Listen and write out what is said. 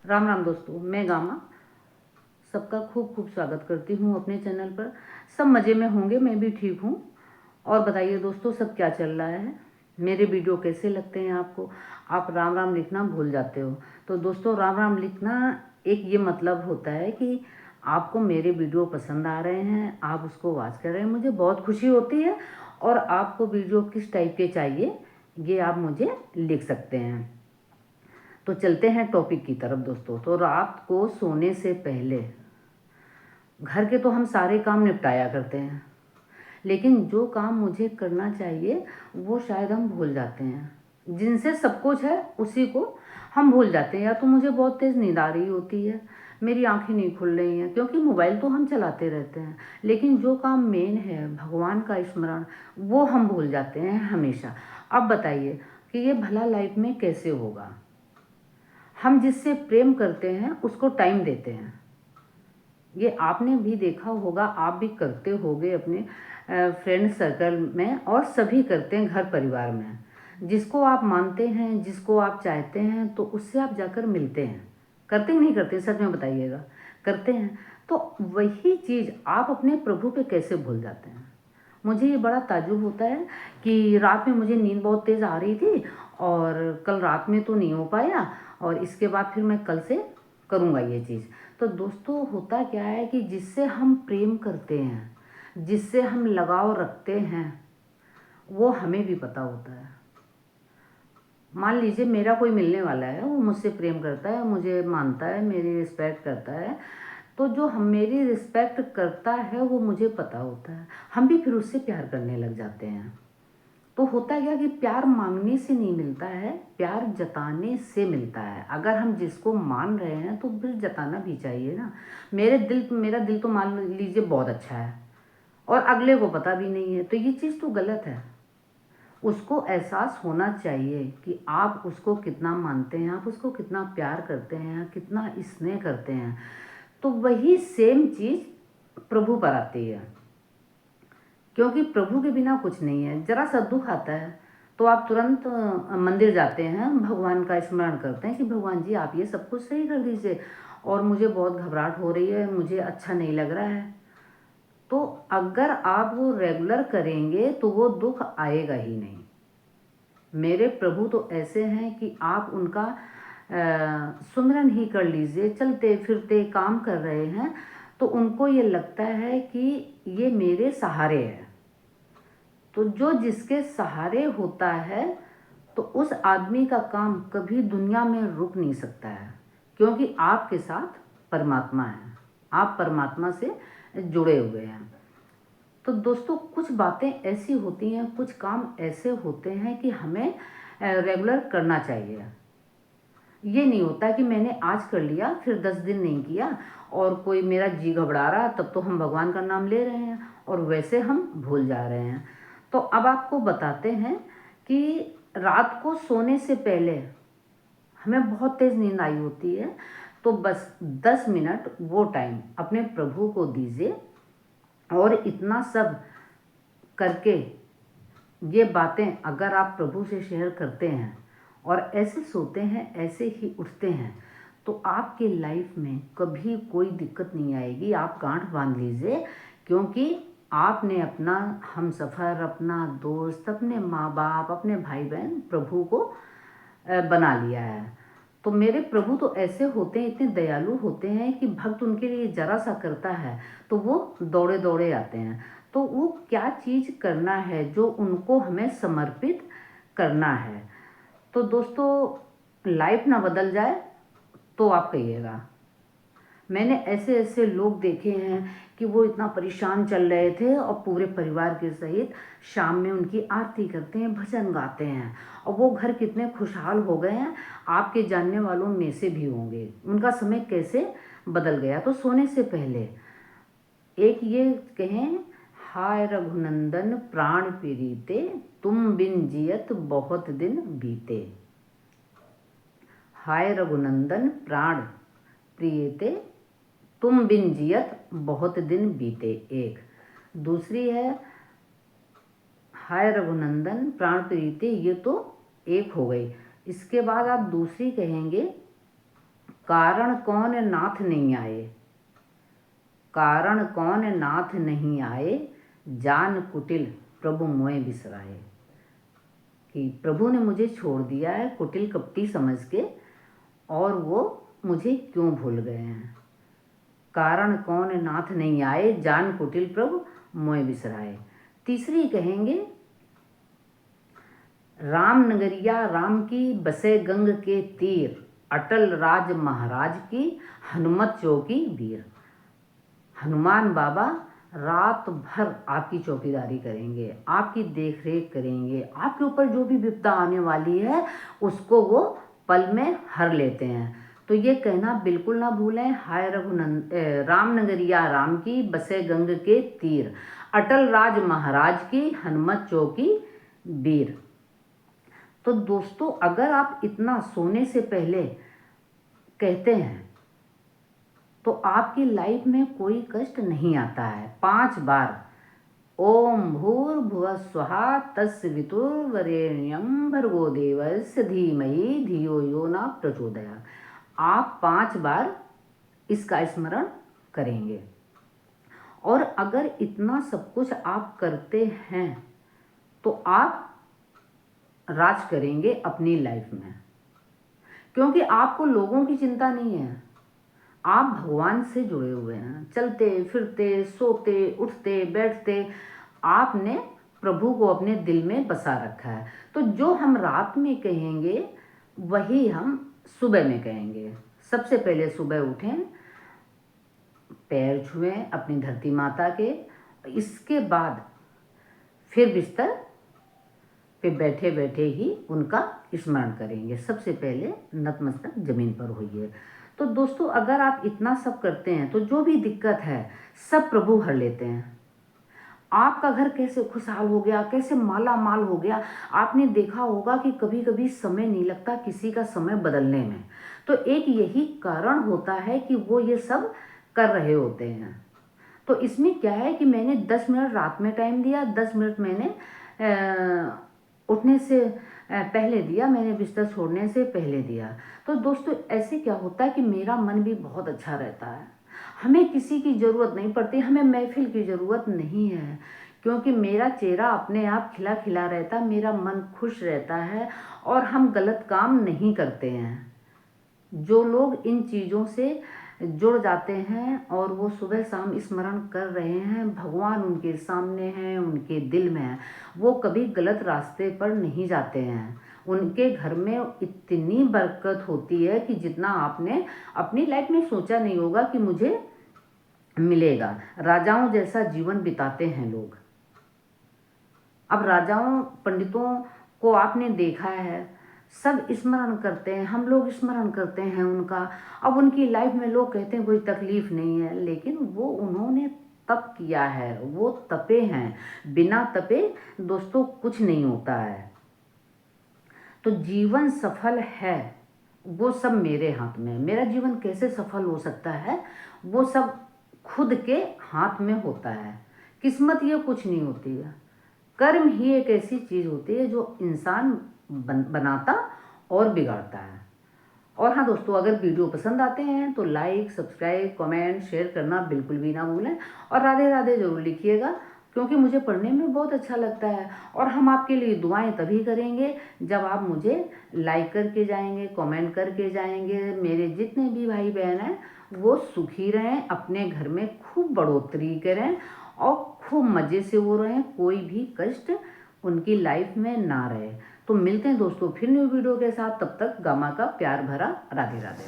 राम राम दोस्तों, मैं गामा सबका खूब खूब स्वागत करती हूँ अपने चैनल पर। सब मज़े में होंगे, मैं भी ठीक हूँ। और बताइए दोस्तों, सब क्या चल रहा है? मेरे वीडियो कैसे लगते हैं आपको? आप राम राम लिखना भूल जाते हो। तो दोस्तों, राम राम लिखना एक ये मतलब होता है कि आपको मेरे वीडियो पसंद आ रहे हैं, आप उसको वॉच कर रहे हैं, मुझे बहुत खुशी होती है। और आपको वीडियो किस टाइप के चाहिए ये आप मुझे लिख सकते हैं। तो चलते हैं टॉपिक की तरफ दोस्तों। तो रात को सोने से पहले घर के तो हम सारे काम निपटाया करते हैं, लेकिन जो काम मुझे करना चाहिए वो शायद हम भूल जाते हैं। जिनसे सब कुछ है उसी को हम भूल जाते हैं। या तो मुझे बहुत तेज़ नींद आ रही होती है, मेरी आंखें नहीं खुल रही हैं, क्योंकि मोबाइल तो हम चलाते रहते हैं, लेकिन जो काम मेन है भगवान का स्मरण वो हम भूल जाते हैं हमेशा। अब बताइए कि ये भला लाइफ में कैसे होगा? हम जिससे प्रेम करते हैं उसको टाइम देते हैं। ये आपने भी देखा होगा, आप भी करते होगे अपने फ्रेंड सर्कल में, और सभी करते हैं घर परिवार में। जिसको आप मानते हैं, जिसको आप चाहते हैं, तो उससे आप जाकर मिलते हैं। करते हैं नहीं करते? सच में बताइएगा, करते हैं। तो वही चीज़ आप अपने प्रभु पे कैसे भूल जाते हैं? मुझे ये बड़ा ताज्जुब होता है कि रात में मुझे नींद बहुत तेज़ आ रही थी और कल रात में तो नहीं हो पाया, और इसके बाद फिर मैं कल से करूँगा ये चीज़। तो दोस्तों, होता क्या है कि जिससे हम प्रेम करते हैं, जिससे हम लगाव रखते हैं, वो हमें भी पता होता है। मान लीजिए मेरा कोई मिलने वाला है, वो मुझसे प्रेम करता है, मुझे मानता है, मेरी रिस्पेक्ट करता है, तो जो हम मेरी रिस्पेक्ट करता है वो मुझे पता होता है, हम भी फिर उससे प्यार करने लग जाते हैं। तो होता क्या कि प्यार मांगने से नहीं मिलता है, प्यार जताने से मिलता है। अगर हम जिसको मान रहे हैं तो फिर जताना भी चाहिए ना। मेरा दिल तो मान लीजिए बहुत अच्छा है और अगले को पता भी नहीं है, तो ये चीज़ तो गलत है। उसको एहसास होना चाहिए कि आप उसको कितना मानते हैं, आप उसको कितना प्यार करते हैं, कितना स्नेह करते हैं। तो वही सेम चीज़ प्रभु पर आती है, क्योंकि प्रभु के बिना कुछ नहीं है। जरा सा दुख आता है तो आप तुरंत मंदिर जाते हैं, भगवान का स्मरण करते हैं कि भगवान जी आप ये सब कुछ सही कर दीजिए, और मुझे बहुत घबराहट हो रही है, मुझे अच्छा नहीं लग रहा है। तो अगर आप वो रेगुलर करेंगे तो वो दुख आएगा ही नहीं। मेरे प्रभु तो ऐसे हैं कि आप उनका सुमिरन ही कर लीजिए, चलते फिरते काम कर रहे हैं तो उनको ये लगता है कि ये मेरे सहारे है। तो जो जिसके सहारे होता है तो उस आदमी का काम कभी दुनिया में रुक नहीं सकता है, क्योंकि आपके साथ परमात्मा है, आप परमात्मा से जुड़े हुए हैं। तो दोस्तों, कुछ बातें ऐसी होती हैं, कुछ काम ऐसे होते हैं कि हमें रेगुलर करना चाहिए। ये नहीं होता कि मैंने आज कर लिया फिर 10 दिन नहीं किया, और कोई मेरा जी घबरा रहा तब तो हम भगवान का नाम ले रहे हैं और वैसे हम भूल जा रहे हैं। तो अब आपको बताते हैं कि रात को सोने से पहले हमें बहुत तेज़ नींद आई होती है, तो बस 10 मिनट वो टाइम अपने प्रभु को दीजिए। और इतना सब करके ये बातें अगर आप प्रभु से शेयर करते हैं और ऐसे सोते हैं, ऐसे ही उठते हैं, तो आपके लाइफ में कभी कोई दिक्कत नहीं आएगी। आप गांठ बांध लीजिए, क्योंकि आपने अपना हमसफ़र, अपना दोस्त, अपने माँ बाप, अपने भाई बहन प्रभु को बना लिया है। तो मेरे प्रभु तो ऐसे होते हैं, इतने दयालु होते हैं कि भक्त उनके लिए जरा सा करता है तो वो दौड़े दौड़े आते हैं। तो वो क्या चीज़ करना है जो उनको हमें समर्पित करना है। तो दोस्तों, लाइफ ना बदल जाए तो आप कहिएगा। मैंने ऐसे ऐसे लोग देखे हैं कि वो इतना परेशान चल रहे थे और पूरे परिवार के सहित शाम में उनकी आरती करते हैं, भजन गाते हैं, और वो घर कितने खुशहाल हो गए हैं। आपके जानने वालों में से भी होंगे, उनका समय कैसे बदल गया। तो सोने से पहले एक ये कहें, हाय रघुनंदन प्राण प्रीते, तुम बिन जियत बहुत दिन बीते। हाय रघुनंदन प्राण प्रियते, तुम बिन जियत बहुत दिन बीते। एक दूसरी है, हाय रघुनंदन प्राण प्रीते, ये तो एक हो गई। इसके बाद आप दूसरी कहेंगे, कारण कौन नाथ नहीं आए, कारण कौन नाथ नहीं आए, जान कुटिल प्रभु मोए बिसराए। कि प्रभु ने मुझे छोड़ दिया है कुटिल कपटी समझ के, और वो मुझे क्यों भूल गए हैं। कारण कौन नाथ नहीं आए, जान कुटिल प्रभु मोए बिसराए। तीसरी कहेंगे, राम नगरिया राम की बसे गंग के तीर, अटल राज महाराज की हनुमत चौकी वीर। हनुमान बाबा रात भर आपकी चौकीदारी करेंगे, आपकी देखरेख करेंगे, आपके ऊपर जो भी विपदा आने वाली है उसको वो पल में हर लेते हैं। तो ये कहना बिल्कुल ना भूलें, हाय राम नगरिया राम की बसे गंग के तीर, अटल राज महाराज की हनुमत चौकी वीर। तो दोस्तों, अगर आप इतना सोने से पहले कहते हैं तो आपकी लाइफ में कोई कष्ट नहीं आता है। 5 बार ओम भूर्भुवः स्वः तत्सवितुर्वरेण्यं भर्गो देवस्य धीमहि धियो यो न प्रचोदयात्। आप 5 बार इसका स्मरण करेंगे। और अगर इतना सब कुछ आप करते हैं तो आप राज करेंगे अपनी लाइफ में, क्योंकि आपको लोगों की चिंता नहीं है। आप भगवान से जुड़े हुए हैं, चलते फिरते सोते उठते बैठते आपने प्रभु को अपने दिल में बसा रखा है। तो जो हम रात में कहेंगे वही हम सुबह में कहेंगे। सबसे पहले सुबह उठें, पैर छुएं अपनी धरती माता के, इसके बाद फिर बिस्तर पे बैठे बैठे ही उनका स्मरण करेंगे। सबसे पहले नतमस्तक जमीन पर होइए। तो दोस्तों, अगर आप इतना सब करते हैं तो जो भी दिक्कत है सब प्रभु हर लेते हैं। आपका घर कैसे खुशहाल हो गया, कैसे माला माल हो गया। आपने देखा होगा कि कभी कभी समय नहीं लगता किसी का समय बदलने में, तो एक यही कारण होता है कि वो ये सब कर रहे होते हैं। तो इसमें क्या है कि मैंने 10 मिनट रात में टाइम दिया, 10 मिनट मैंने उठने से पहले दिया, मैंने बिस्तर छोड़ने से पहले दिया। तो दोस्तों, ऐसे क्या होता है कि मेरा मन भी बहुत अच्छा रहता है। हमें किसी की ज़रूरत नहीं पड़ती, हमें महफिल की ज़रूरत नहीं है, क्योंकि मेरा चेहरा अपने आप खिला खिला रहता है, मेरा मन खुश रहता है और हम गलत काम नहीं करते हैं। जो लोग इन चीज़ों से जुड़ जाते हैं और वो सुबह शाम स्मरण कर रहे हैं, भगवान उनके सामने हैं, उनके दिल में है, वो कभी गलत रास्ते पर नहीं जाते हैं। उनके घर में इतनी बरकत होती है कि जितना आपने अपनी लाइफ में सोचा नहीं होगा कि मुझे मिलेगा। राजाओं जैसा जीवन बिताते हैं लोग। अब राजाओं पंडितों को आपने देखा है, सब स्मरण करते हैं, हम लोग स्मरण करते हैं उनका। अब उनकी लाइफ में लोग कहते हैं कोई तकलीफ नहीं है, लेकिन वो उन्होंने तप किया है, वो तपे हैं। बिना तपे दोस्तों कुछ नहीं होता है। तो जीवन सफल है वो सब मेरे हाथ में है। मेरा जीवन कैसे सफल हो सकता है, वो सब खुद के हाथ में होता है। किस्मत ये कुछ नहीं होती है, कर्म ही एक ऐसी चीज़ होती है जो इंसान बनाता और बिगाड़ता है। और हाँ दोस्तों, अगर वीडियो पसंद आते हैं तो लाइक सब्सक्राइब कमेंट शेयर करना बिल्कुल भी ना भूलें, और राधे राधे ज़रूर लिखिएगा, क्योंकि मुझे पढ़ने में बहुत अच्छा लगता है। और हम आपके लिए दुआएं तभी करेंगे जब आप मुझे लाइक करके जाएंगे, कमेंट करके जाएंगे। मेरे जितने भी भाई बहन हैं वो सुखी रहें, अपने घर में खूब बढ़ोतरी करें और खूब मज़े से वो रहें, कोई भी कष्ट उनकी लाइफ में ना रहे। तो मिलते हैं दोस्तों फिर न्यू वीडियो के साथ, तब तक गामा का प्यार भरा राधे राधे।